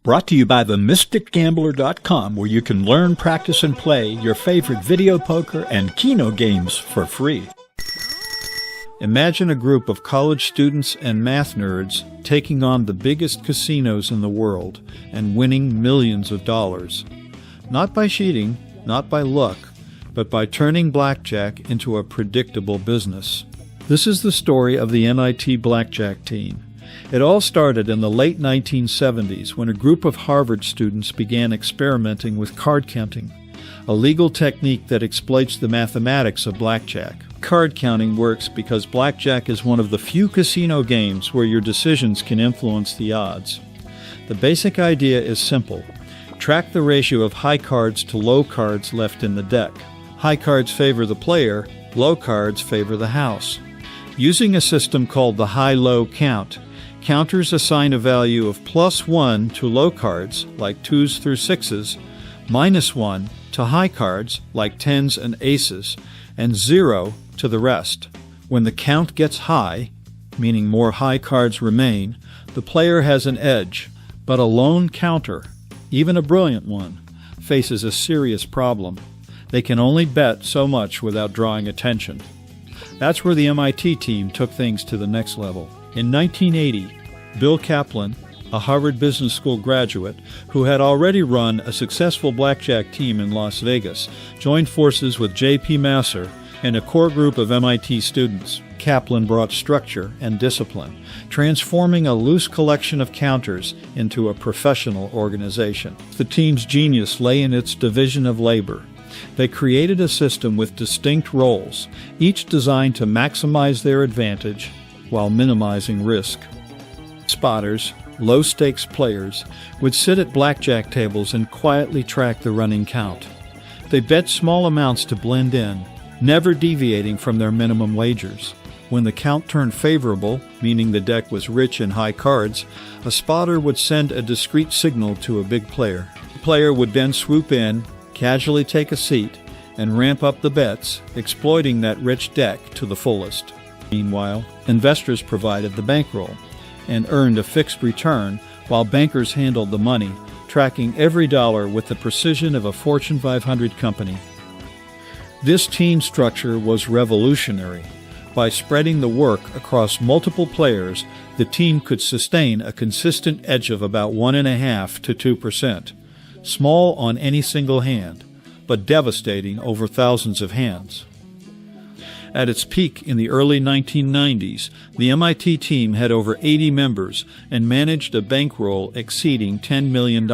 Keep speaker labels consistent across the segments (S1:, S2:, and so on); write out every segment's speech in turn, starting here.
S1: Brought to you by themysticgambler.com, where you can learn, practice, and play your favorite video poker and Keno games for free. Imagine a group of college students and math nerds taking on the biggest casinos in the world and winning millions of dollars. Not by cheating, not by luck, but by turning blackjack into a predictable business. This is the story of the MIT Blackjack team. It all started in the late 1970s when a group of Harvard students began experimenting with card counting, a legal technique that exploits the mathematics of blackjack. Card counting works because blackjack is one of the few casino games where your decisions can influence the odds. The basic idea is simple. Track the ratio of high cards to low cards left in the deck. High cards favor the player, low cards favor the house. Using a system called the high-low count, counters assign a value of +1 to low cards, like 2s through 6s, -1 to high cards, like 10s and aces, and 0 to the rest. When the count gets high, meaning more high cards remain, the player has an edge, but a lone counter, even a brilliant one, faces a serious problem. They can only bet so much without drawing attention. That's where the MIT team took things to the next level. In 1980, Bill Kaplan, a Harvard Business School graduate who had already run a successful blackjack team in Las Vegas, joined forces with J.P. Masser and a core group of MIT students. Kaplan brought structure and discipline, transforming a loose collection of counters into a professional organization. The team's genius lay in its division of labor. They created a system with distinct roles, each designed to maximize their advantage while minimizing risk. Spotters, low-stakes players, would sit at blackjack tables and quietly track the running count. They bet small amounts to blend in, never deviating from their minimum wagers. When the count turned favorable, meaning the deck was rich in high cards, a spotter would send a discreet signal to a big player. The player would then swoop in, casually take a seat, and ramp up the bets, exploiting that rich deck to the fullest. Meanwhile, investors provided the bankroll and earned a fixed return, while bankers handled the money, tracking every dollar with the precision of a Fortune 500 company. This team structure was revolutionary. By spreading the work across multiple players, the team could sustain a consistent edge of about 1.5% to 2%. Small on any single hand, but devastating over thousands of hands. At its peak in the early 1990s, the MIT team had over 80 members and managed a bankroll exceeding $10 million.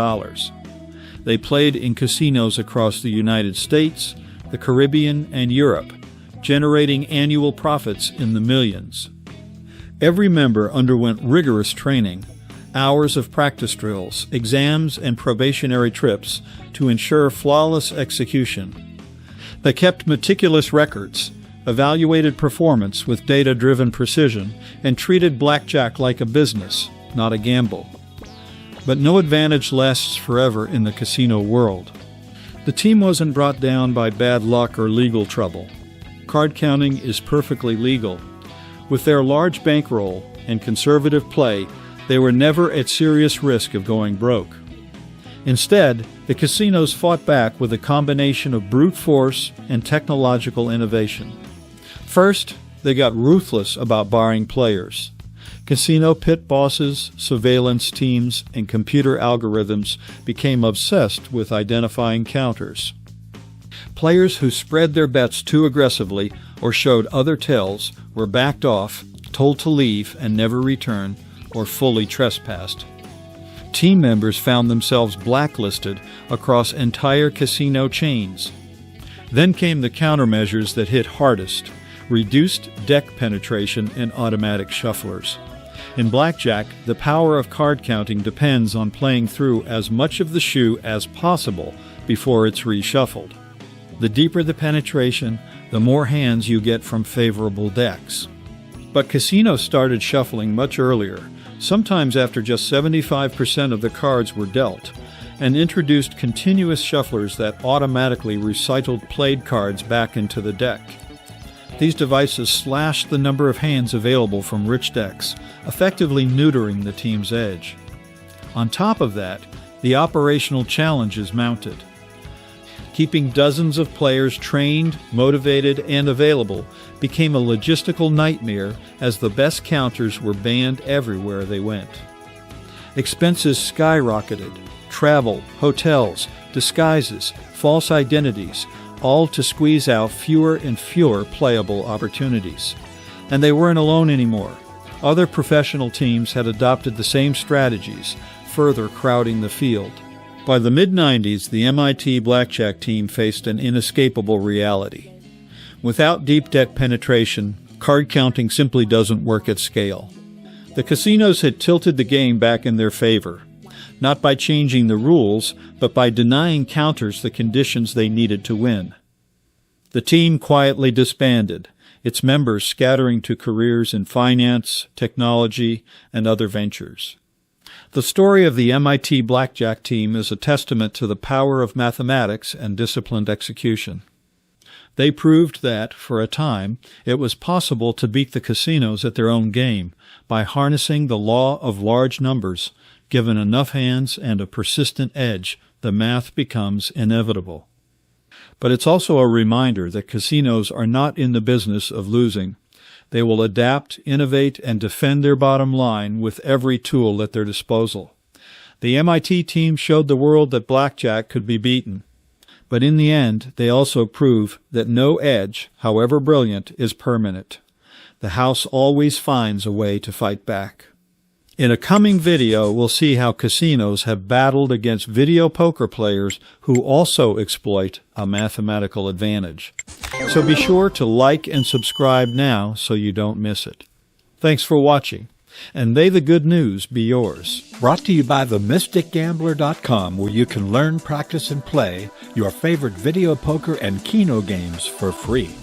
S1: They played in casinos across the United States, the Caribbean, and Europe, generating annual profits in the millions. Every member underwent rigorous training, hours of practice drills, exams, and probationary trips to ensure flawless execution. They kept meticulous records, evaluated performance with data-driven precision, and treated blackjack like a business, not a gamble. But no advantage lasts forever in the casino world. The team wasn't brought down by bad luck or legal trouble. Card counting is perfectly legal. With their large bankroll and conservative play, they were never at serious risk of going broke. Instead, the casinos fought back with a combination of brute force and technological innovation. First, they got ruthless about barring players. Casino pit bosses, surveillance teams, and computer algorithms became obsessed with identifying counters. Players who spread their bets too aggressively or showed other tells were backed off, told to leave and never return, or fully trespassed. Team members found themselves blacklisted across entire casino chains. Then came the countermeasures that hit hardest: reduced deck penetration and automatic shufflers. In blackjack, the power of card counting depends on playing through as much of the shoe as possible before it's reshuffled. The deeper the penetration, the more hands you get from favorable decks. But casinos started shuffling much earlier, sometimes after just 75% of the cards were dealt, and introduced continuous shufflers that automatically recycled played cards back into the deck. These devices slashed the number of hands available from rich decks, effectively neutering the team's edge. On top of that, the operational challenges mounted. Keeping dozens of players trained, motivated, and available became a logistical nightmare as the best counters were banned everywhere they went. Expenses skyrocketed. Travel, hotels, disguises, false identities, all to squeeze out fewer and fewer playable opportunities. And they weren't alone anymore. Other professional teams had adopted the same strategies, further crowding the field. By the mid-90s, the MIT Blackjack team faced an inescapable reality. Without deep deck penetration, card counting simply doesn't work at scale. The casinos had tilted the game back in their favor, not by changing the rules, but by denying counters the conditions they needed to win. The team quietly disbanded, its members scattering to careers in finance, technology, and other ventures. The story of the MIT Blackjack team is a testament to the power of mathematics and disciplined execution. They proved that, for a time, it was possible to beat the casinos at their own game by harnessing the law of large numbers. Given enough hands and a persistent edge, the math becomes inevitable. But it's also a reminder that casinos are not in the business of losing. They will adapt, innovate, and defend their bottom line with every tool at their disposal. The MIT team showed the world that blackjack could be beaten. But in the end, they also prove that no edge, however brilliant, is permanent. The house always finds a way to fight back. In a coming video, we'll see how casinos have battled against video poker players who also exploit a mathematical advantage. So be sure to like and subscribe now so you don't miss it. Thanks for watching, and may the good news be yours.
S2: Brought to you by TheMysticGambler.com, where you can learn, practice, and play your favorite video poker and keno games for free.